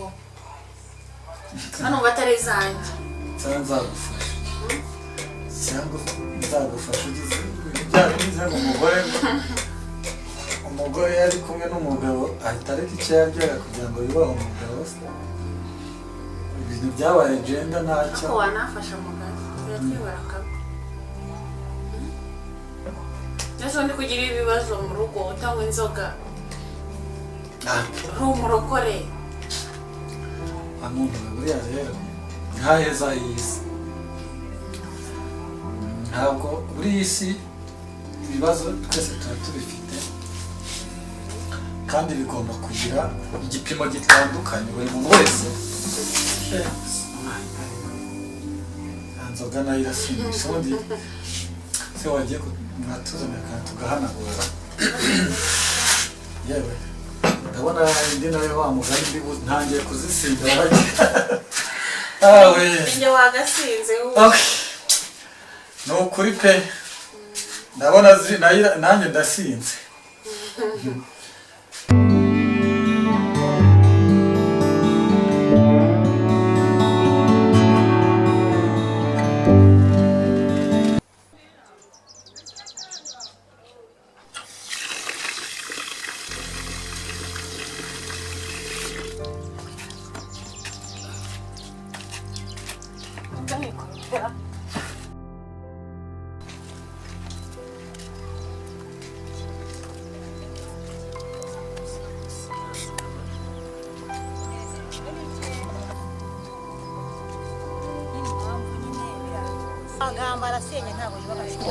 aho hano batari zanjye nzagufasha cyangwa nzagufasha ugize byabize umugore yari kumwe n'umugabo ahita areka icyo yaryaga kugira ngo yubahe umugabo ibintu byabaye agenda ntacyo ko wanafasha mugabo biratwibara akaba nese ndi kugira ibibazo mu rugo utanywa inzoga umurokore amuntu buriya rero ntaheza y'isi ntabwo buri isi ibibazo twese tuba tubifite kandi bigomba kugira igipimo gitandukanye buri muntu wese nzoga nayo irashimisha ubundi se wagiye mwatuzanira kandi tugahanagura yewe ndabona indi nayo wa mugani ntangiye kuzisinda awe njye wagasinze ni ukuri pe ndabona nanjye ndasinze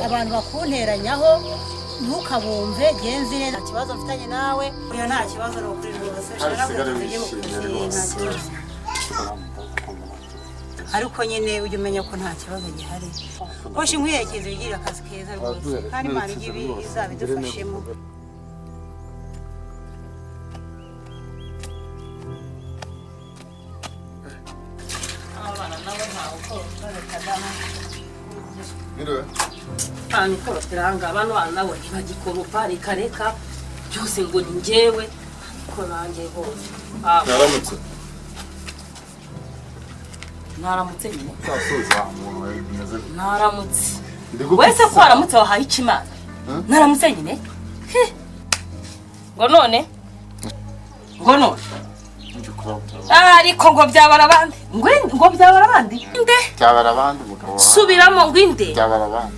abantu bakunteranyaho ntukabumve genzi neza nta kibazo mfitanye nawe oya nta kibazo no kuri rwose ariko nyine ujye umenya ko nta kibazo gihari hoshi nkwiyerekeza ugira akazi keza rwose kandi Imana igibi izabidufashemo abana nabo ntawe uko barekadana Muduhe pani koroteranga abantu nabo ntibagikoropa reka byose ngo ni njyewe ko nanjye hose yaramutse naramutse nyine tasuza umuntu wemeze naramutse wese ko aramutse wahaye ikimana naramutse nyine ngo none ariko ngo byabarabandi ngo byabarabandi inde byabarabandi mugabo subiramo ngo inde byabarabandi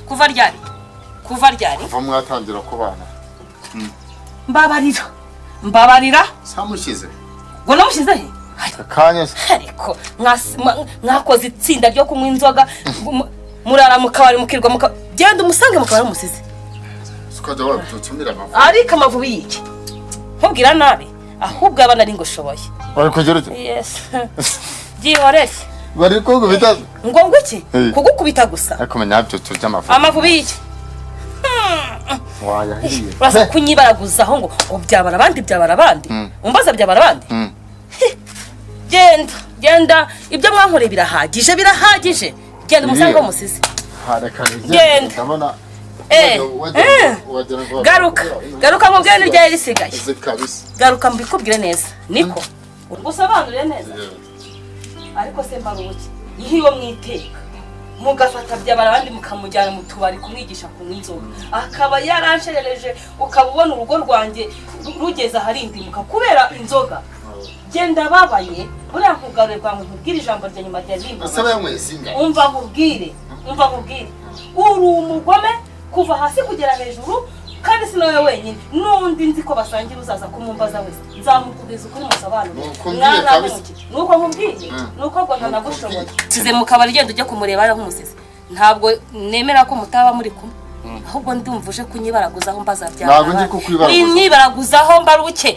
kuva ryari kuva mwatangira kubana mbabarira samushize ngo namushize he akanya ariko mwakoze itsinda ryo kunywa inzoga murara mukabari mukirwa genda umusange mukabari musize sikoje wabutumira amavubi ariko amavubi yiki nkubwira nabi ahubwo abana ari ngo shoboye bari kugera ute yes gihorere bari kugubita ngo iki kugukubita gusa ariko menya byo turya amavubi yiki wayahiriye basa kunyibaraguzaho ngo byabarabandi umbaza byabarabandi genda ibyo mwankoreye birahagije genda umusange wo musize harekanije ndabona garuka mu bwene rya risigaye garuka mbikubwire neza niko usobanure neza ariko se mbaruki iyo mwiteka mugafata byabarabandi mukamujyana mu tubari kumwigisha kunywa inzoga akaba yaransherereje ukabubona urugo rwanjye rugeza harindimuka kubera inzoga genda babaye buriya nkugarure rwa nkubwire ijambo rya nyuma rya rimwe umva nkubwire uri umugome kuva hasi kugera hejuru kandi sinawe wenyine nundi nzi ko basangira uzaza kumumbaza wese nzamukugeza ukuri musobanuro nuko nkubwiye nuko ngo ntanagushoboye size mu kabari genda ujye kumureba ari nk'umusizi ntabwo nemera ko mutaba muri kumwe ahubwo ndumva uje kunyibaraguzaho mbaza byara nyibaraguzaho mbaruke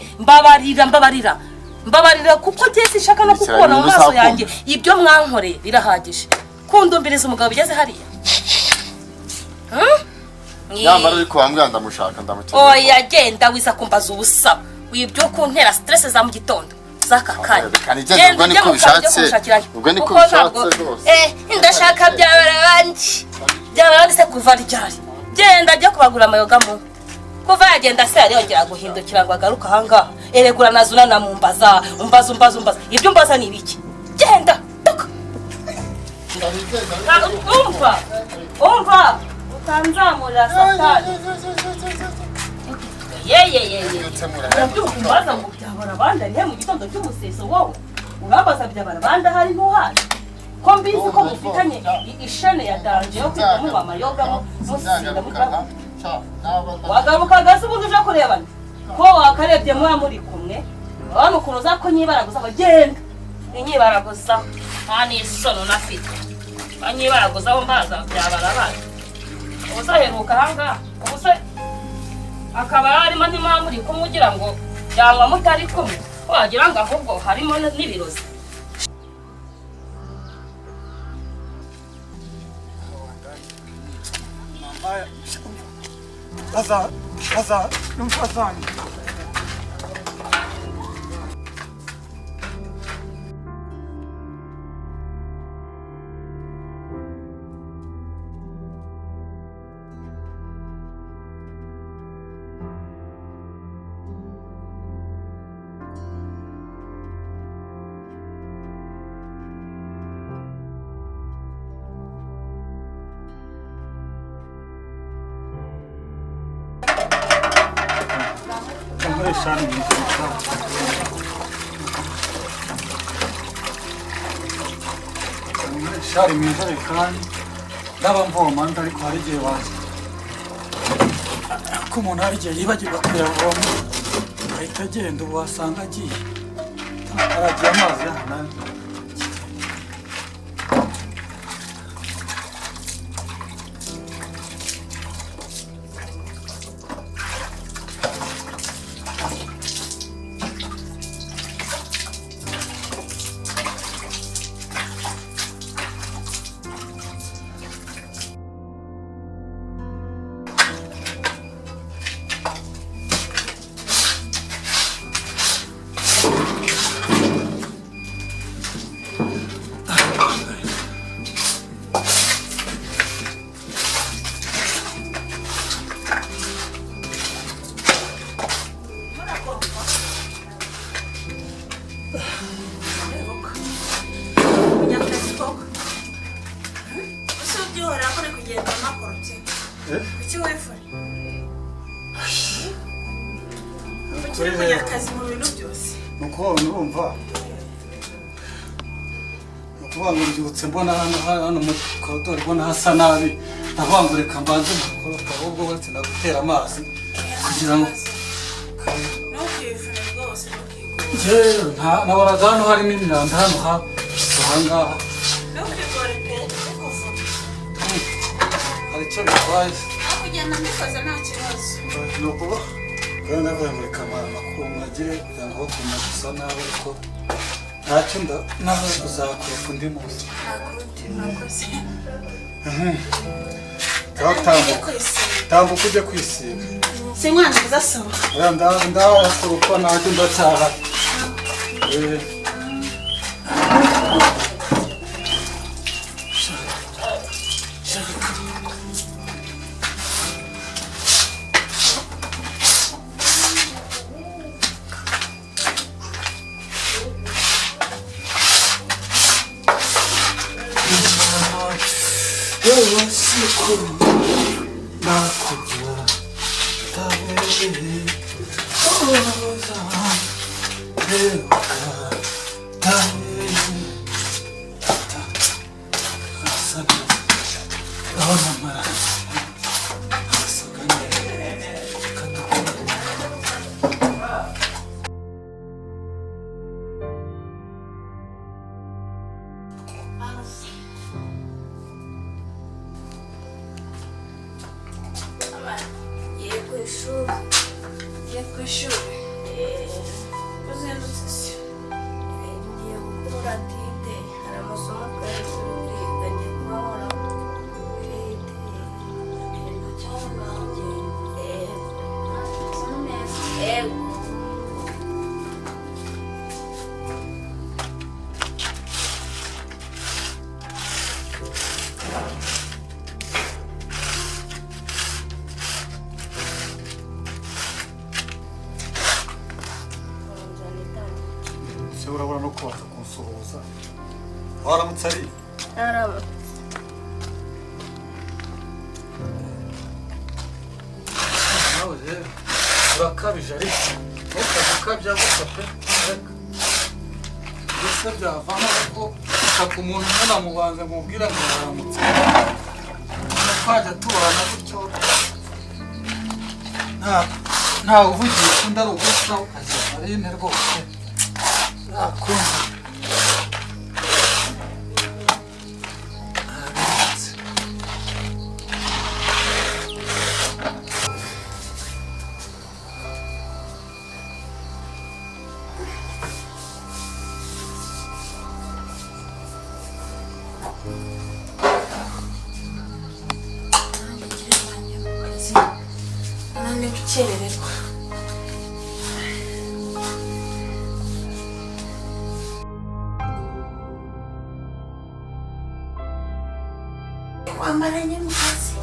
mbabarira kuko cyese ishaka no kukubona mu maso yanjye ibyo mwankoreye birahagije kundumbiriza umugabo bigeze hariya yamara ariko wambwira ndamushaka ndamukira oya genda wiza kumbaza ubusa wibyo kuntera stress za mu gitondo zakakanya genda niko bishatse ubwo niko bishatse rwose ndashaka byabarabandi se kuva ryari genda ajya kubagura amayoga mu kuva yagenda se yariyongera guhindukira ngo agaruka ahangaha eregura nazuna na mumbaza umbaza ibyo umbaza ni ibiki genda toka umva utanzamurira satani ye ndabyumva ngo byabarabandi ari mu gitondo cy'umuseso wowe urabaza byabarabandi hari ntuhaje ko mbizi ko mufitanye ishene ya danje yo kwiga mu amayoga musinda mutaka wagaruka gase ubundi uje kurebana ko wakarebye muba muri kumwe abantu kunoza ko nyibaraguza bagenda inyibaraguza ani sono nafite banyibaraguza aho mbaza byabarabandi uzaheruka hanga ubuse akaba harimo ntimamuri kumugira ngo cyangwa mutari kumwe wagira ngo ahubwo harimo n'ibirozi Azakunda. Shari mwiza kandi ndaba mvoma ariko hari igihe waje ko umuntu hari igihe yibagirwa kuyavoma ahita agenda ubu wasanga agiye aragiye amazi yahanani mbona hano mu koridoro mbona hasa nabi ndavangureka mbanze nakoropa ahubwo uretse ndagutera amazi kugira ngo nabonaga hano harimo imyanda hano ahangaha hari icyo bitwaye ni ukuba rero navuye muri kamara makuru mwagire kugira ngo bakunda gusa nabi ariko ntacyo nawe uzakwereka undi munsi tambuka ujye kwisiga sinkwanduza saba ndakora ntacyo ndacyaha waramutse urabona no kubaza kunsuhuza waramutse ari Naramutse. nawe rero urakabije ariko ntukabya gusa pe reka mbese byavamo ko ushaka umuntu umwe namubanze mubwira ngo waramutse twajya tubana gutyo ntawe uvugisha undi ari ugusa ukajya Aline rwose nakumva Nani gukerererwa. Wamaranye mu kazi.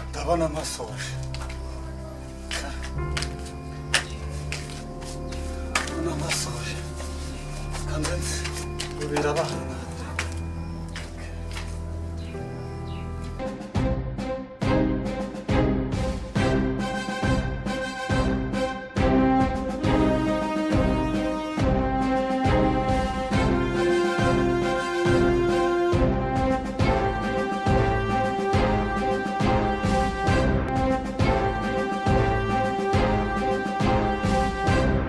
ndabona amasoje ndabona amasoje kandi birabaye